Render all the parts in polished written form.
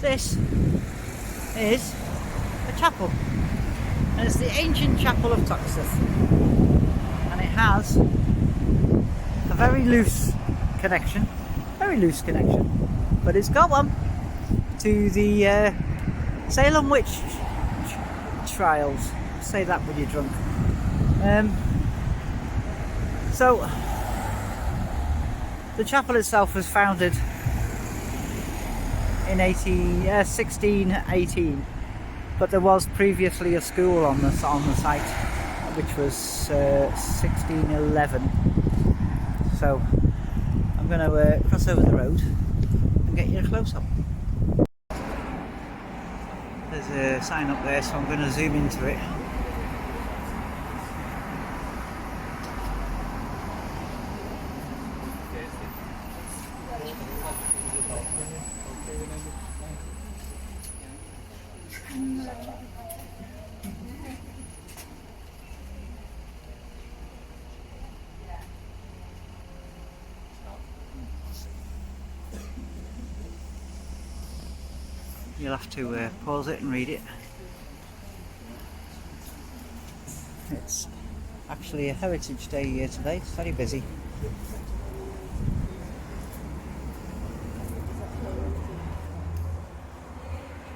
This is a chapel, and it's the Ancient Chapel of Toxteth, and it has a very loose connection, but it's got one to the Salem Witch trials. Say that when you're drunk. So the chapel itself was founded in 1618, but there was previously a school on the site, which was 1611. So I'm going to cross over the road and get you a close-up. There's a sign up there, so I'm going to zoom into it. You'll have to pause it and read it. It's actually a Heritage Day here today, it's very busy.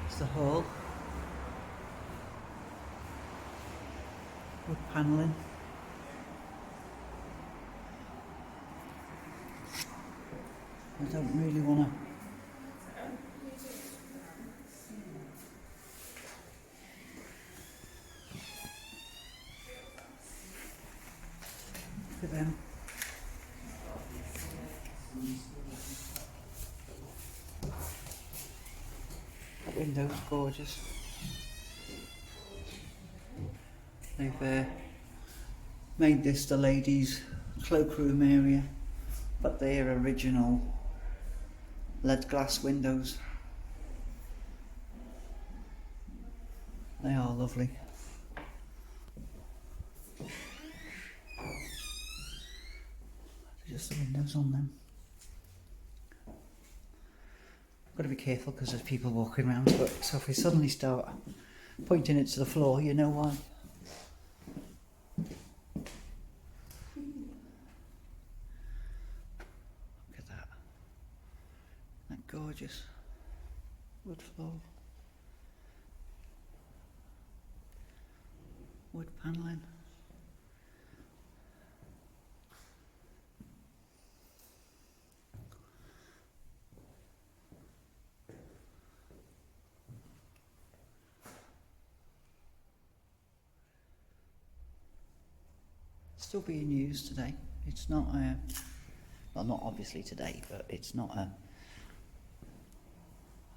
It's the hall. Wood panelling. I don't really want to look at them. That window's gorgeous. They've made this the ladies' cloakroom area, but they're original lead glass windows. They are lovely. Just the windows on them. I've got to be careful because there's people walking around, but so if we suddenly start pointing it to the floor, you know why. Look at that. Isn't that gorgeous? Wood floor. Wood panelling. Still being used today. It's not well, not obviously today, but it's not a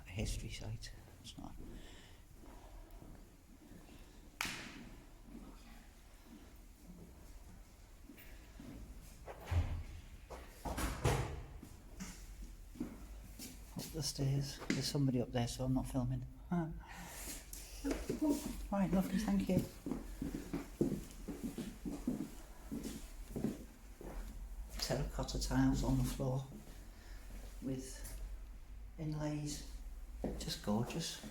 history site. It's not. Up the stairs. There's somebody up there, so I'm not filming. Right, lovely, thank you. Terracotta tiles on the floor with inlays, just gorgeous.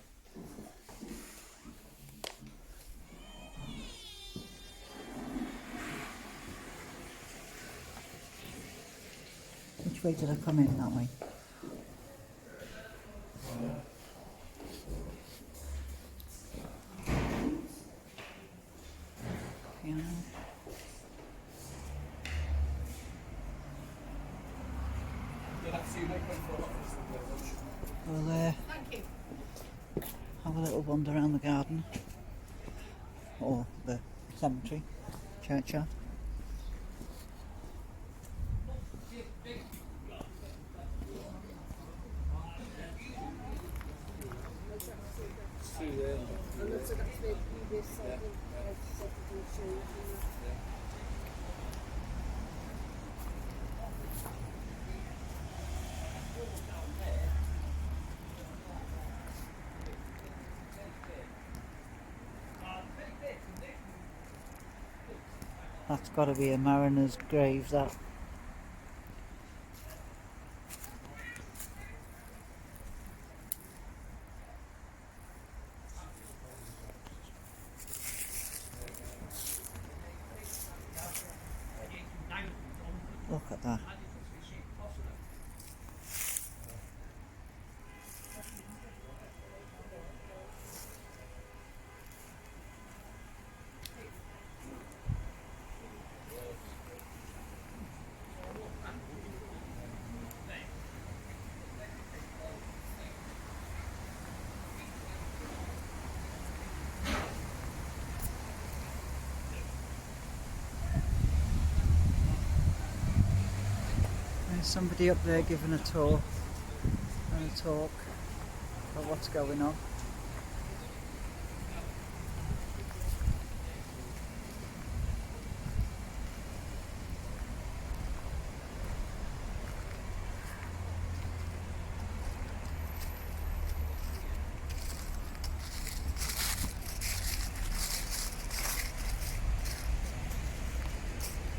Which way did I come in? That way? Piano. We'll have a little wander around the garden or the cemetery, churchyard. That's got to be a mariner's grave, that. Look at that. There's somebody up there giving a tour and a talk about what's going on.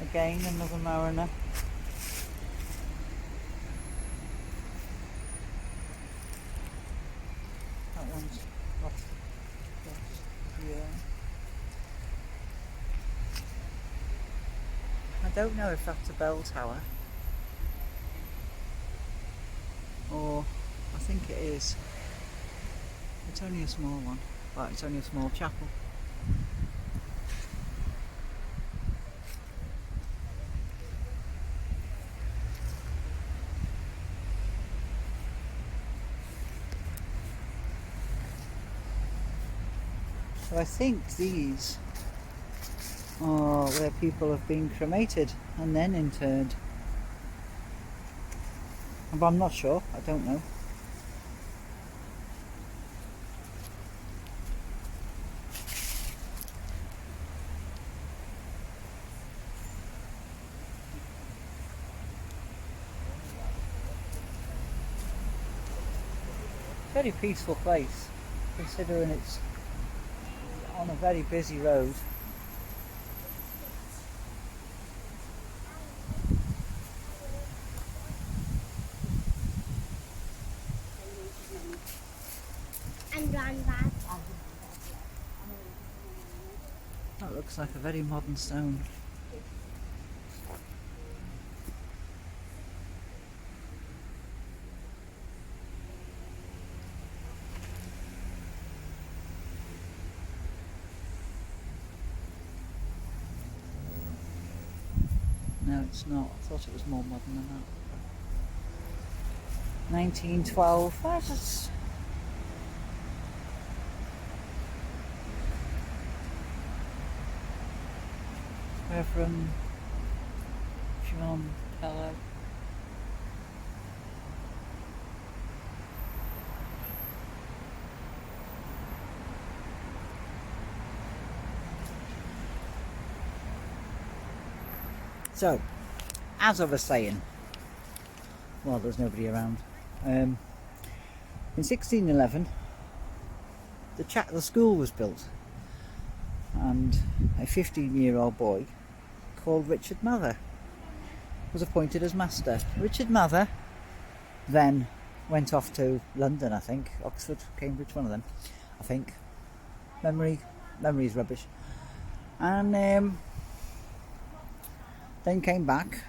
Again, another mariner. That one's got here. I don't know if that's a bell tower, or I think it is. It's only a small one, but it's only a small chapel. So I think these are where people have been cremated and then interred. But I'm not sure, I don't know. Very peaceful place, considering it's on a very busy road. That looks like a very modern stone. No, it's not. I thought it was more modern than that. 1912. Where's this? Reverend John Pellow. So, as I was saying, well, there's nobody around. In 1611, the school was built, and a 15-year-old boy called Richard Mather was appointed as master. Richard Mather then went off to London, I think, Oxford, Cambridge, one of them, I think. Memory's rubbish. And then came back,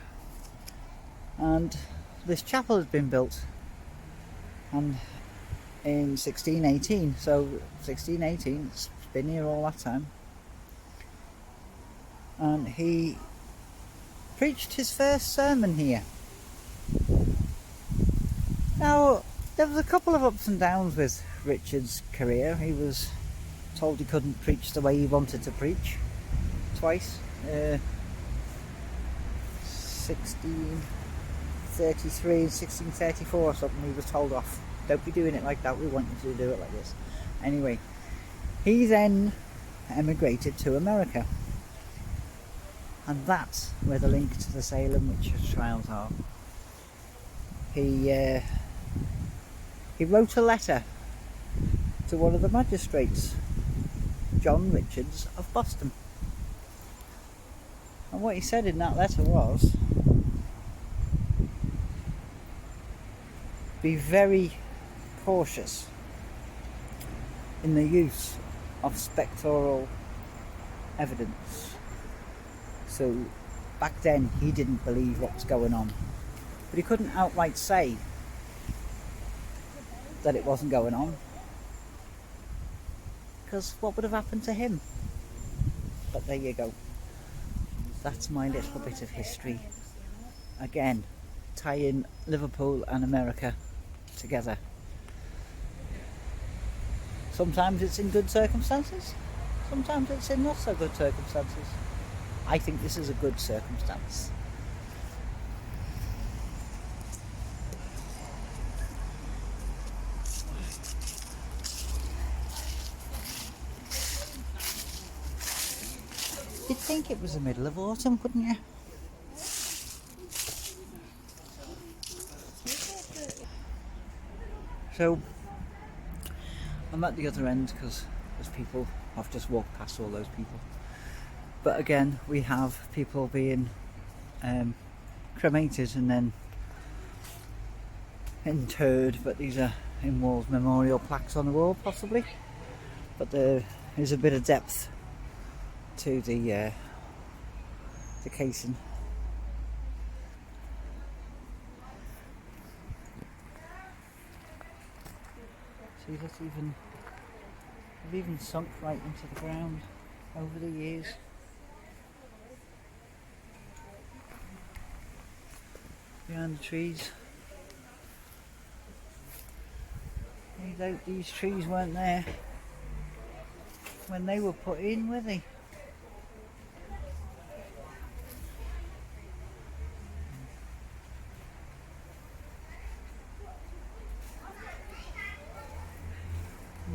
and this chapel had been built, and in 1618, so 1618, it's been here all that time, and he preached his first sermon here. Now, there was a couple of ups and downs with Richard's career. He was told he couldn't preach the way he wanted to preach twice. 1633 and 1634 or something, he was told off. Don't be doing it like that, we want you to do it like this. Anyway, he then emigrated to America, and that's where the link to the Salem Witch trials are. He wrote a letter to one of the magistrates, John Richards of Boston, and what he said in that letter was, be very cautious in the use of spectral evidence. So back then he didn't believe what was going on. But he couldn't outright say that it wasn't going on, because what would have happened to him? But there you go. That's my little bit of history. Again, tying Liverpool and America together. Sometimes it's in good circumstances, sometimes it's in not so good circumstances. I think this is a good circumstance. You'd think it was the middle of autumn, wouldn't you? So, I'm at the other end because there's people, I've just walked past all those people. But again, we have people being cremated and then interred, but these are in walls, memorial plaques on the wall possibly. But there is a bit of depth to the casing. See, that's they've even sunk right into the ground over the years. Behind the trees. I doubt these trees weren't there when they were put in, were they?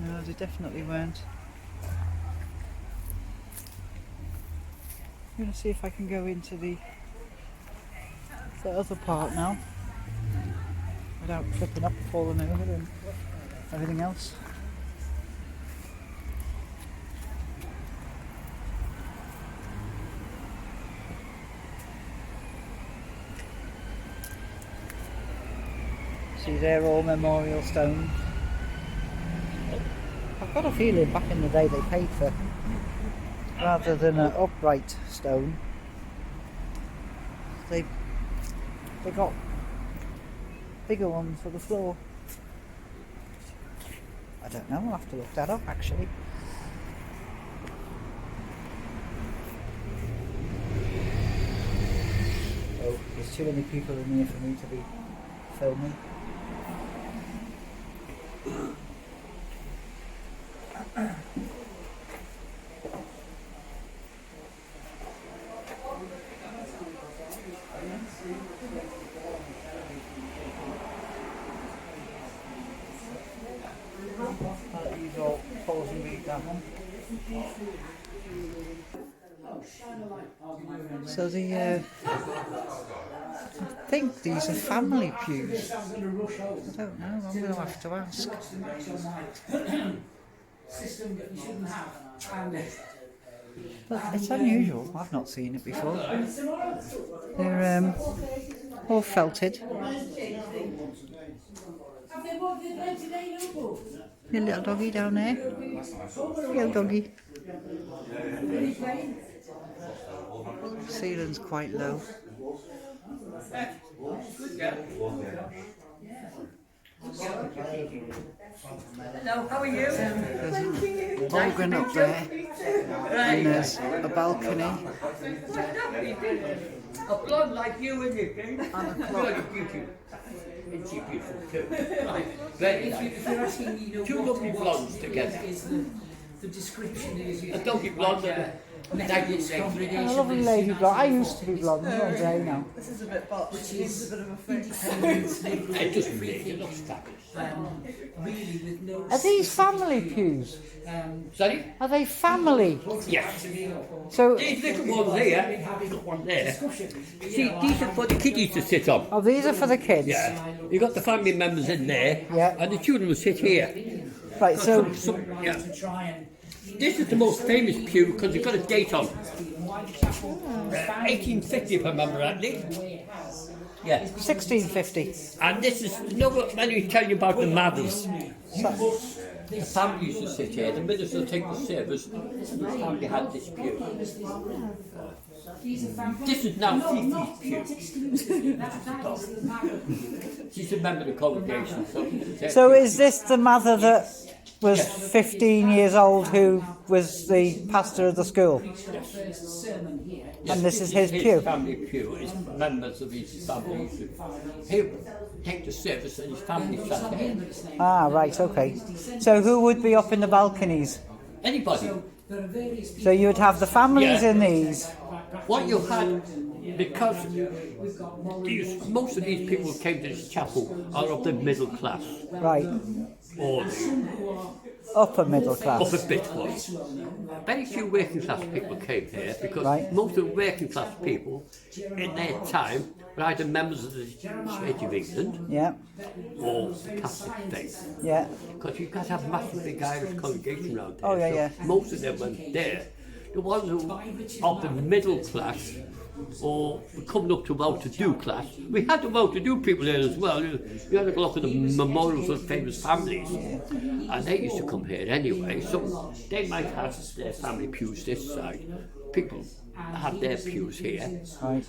No, they definitely weren't. I'm going to see if I can go into the other part now without tripping up, falling over and everything else. See, they're all memorial stones. I've got a feeling back in the day they paid for, rather than an upright stone, they got bigger ones for the floor. I don't know, I'll have to look that up actually. Oh, there's too many people in here for me to be filming. So I think these are family pews. I don't know, I'm going to have to ask. But it's unusual, I've not seen it before. They're all felted. Your little doggy down there. Little doggy. Ceiling's quite low. Hello, how are you? There's an organ up there, and there's a balcony. A blonde like you, isn't it? And a clock. Isn't she beautiful too? Very nice. Two lovely blondes together. The description is A doggy blonde and A lovely lady blonde. I used to be blonde, I'm not grey now. This is a bit botched. Which is a bit of a fix. it doesn't really, it looks fabulous. really with no. Are these family pews? Sorry? Are they family? Yes. So, These little ones here, you've got one there. See, these are for the kiddies to sit on. oh, these are for the kids? Yeah. You've got the family members in there, Yeah. and the children will sit here. Right, so, Yeah. This is the most famous pew because it's got a date on. 1850, if I remember rightly. Yeah. 1650. And this is, you know what when we tell you about the mothers? The family used to sit here, the minister would take the service, and the family had this pew. This is now Fifi's pew. She's a member of the congregation. So is this the mother that was 15 years old who was the pastor of the school? And this is his pew? Family pew. His members of his family. He would take the service and his family sat there. Ah, right, okay. So who would be up in the balconies? Anybody. So you would have the families Yeah. in these? What you had, because most of these people who came to this chapel are of the middle class, Right, or upper middle up class. a bit was. Very few working class people came here because Right. most of the working class people in their time were either members of the Church of England Yeah, or the Catholic faith. yeah. Because you guys have massive big Irish congregation around here. Oh, yeah, so yeah. Most of them went there. The ones who of the middle class or coming up to well-to-do class, we had the well-to-do people there as well. You had a look at the memorials of famous families, and they used to come here anyway. So they might have their family pews this side. People have their pews here. Right.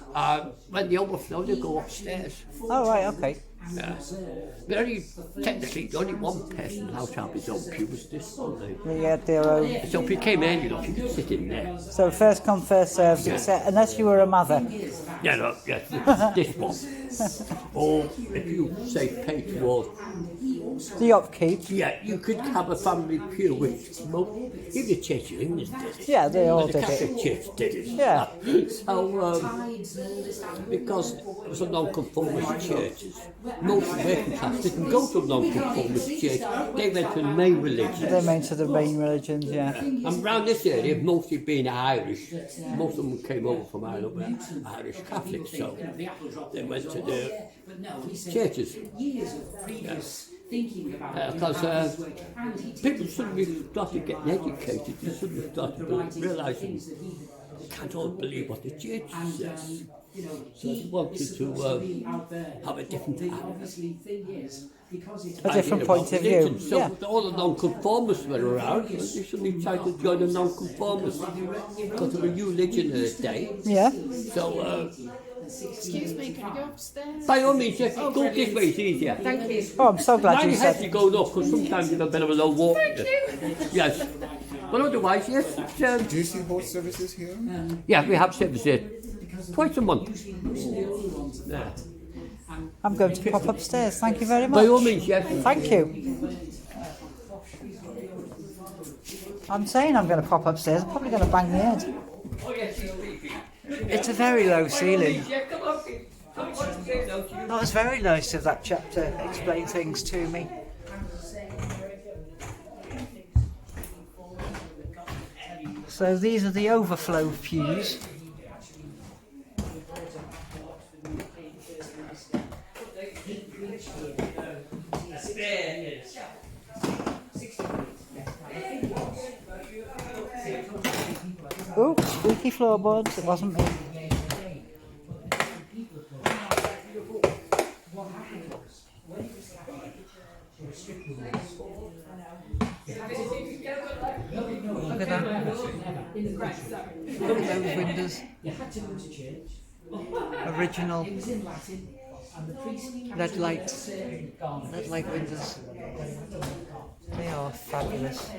When they overflow, they go upstairs. Oh, right, okay. Yeah. But technically, the only one person allowed to have his own pew was this one. They had their own. So if you came in, you could sit in there. So first come, first served, except unless you were a mother. Yeah, no, yes, this one. Or if you say pay towards, The upkeep. yeah, you could have a family pew, which even the Church of England did it. Yeah, they all The did Catholic it. Church did it. Yeah. So, because it was a non-conformist church, most working class didn't go to a non-conformist church. They went to the main religion. They're main to the main religions, yeah. And around this area, mostly being Irish, most of them came over from Ireland were Irish Catholics, so they went to the churches. Because people suddenly started getting educated, they suddenly started realising they can't all believe what the church says. So they wanted to have a different point of view. So Yeah. all the non-conformists were around, and they suddenly tried to join the non-conformists because of a new religion in the day. Yeah. So, Excuse me, can I go upstairs? by all means, yes, go this way, it's easier. Thank you. Oh, I'm so glad Mind you your head you said. going up, because sometimes you've got a bit of a low walk. Yes. But otherwise, yes. Do you still hold services here? Yeah, we have service here twice a month. Yeah. I'm going to pop upstairs. Thank you very By all much. means, yes. Thank you. I'm saying I'm going to pop upstairs. I'm probably going to bang my head. It's a very low ceiling. That was very nice of that chap to explain things to me. So these are the overflow pews. Oh, squeaky floorboards, it wasn't me. Look at that. Look at those windows. Original lead light windows. They are fabulous.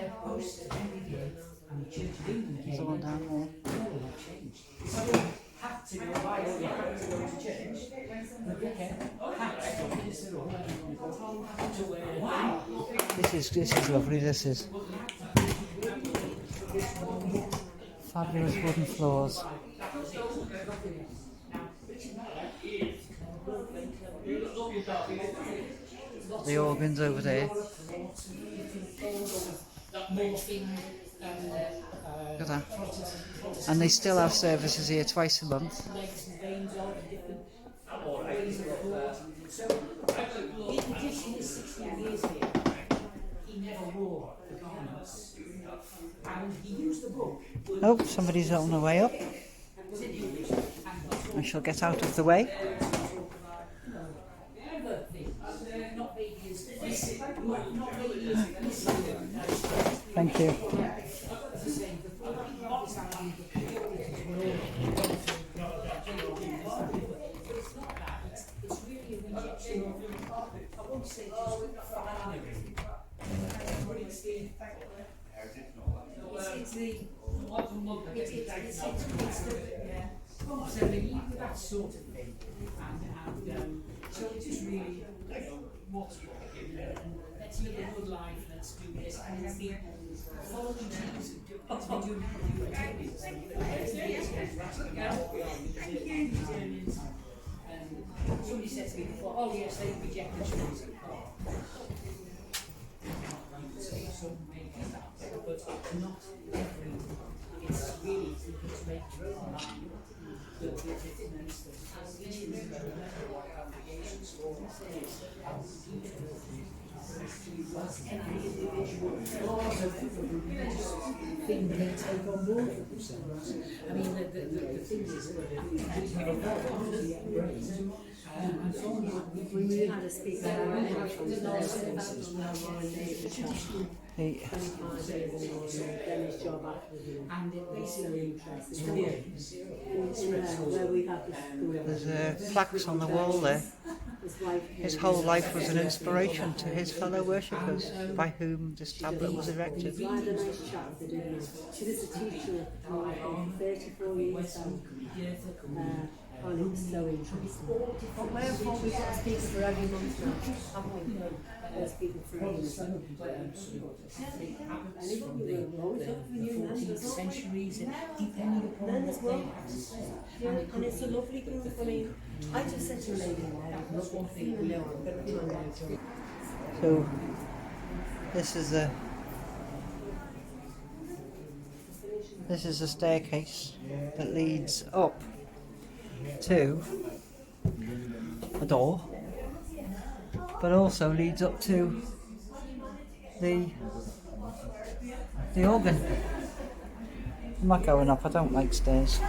There's one down there. This is lovely. This is fabulous wooden floors. The organs over there. Look at that. And they still have services here twice a month. Oh, somebody's on the way up. I shall get out of the way. Thank you. So even that sort of thing, and so it's just really what's let's live a good life, let's do this, and it's the following Jesus and do somebody said to me before, oh yes, they reject the choice. But not every. It's really to make your own mind. The minister any individual thing they take on board for themselves. I mean, the thing is when we had a speaker from the services, done his job after and it basically where we had the school. There's plaques on the wall there. His whole life was an inspiration to his fellow worshippers, by whom this tablet was erected. I had a nice chat with her, didn't I? She was a teacher for 34 years now. And it was so interesting. But wherefore we've got a speaker for every month now, haven't we? A speaker for every month. And even you always look for new members. centuries, depending upon the thing. And it's a lovely group. I mean, I just said to a lady, not one thing, I'm going to come out. So this is a staircase that leads up to a door, but also leads up to the organ. I'm not going up, I don't like stairs.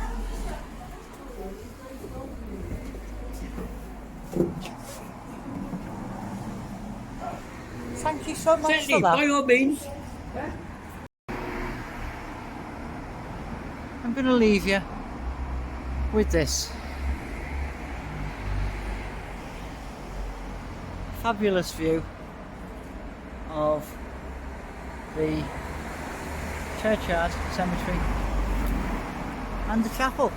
Thank you so much for By that. all means. I'm going to leave you with this. Fabulous view of the churchyard, cemetery and the chapel.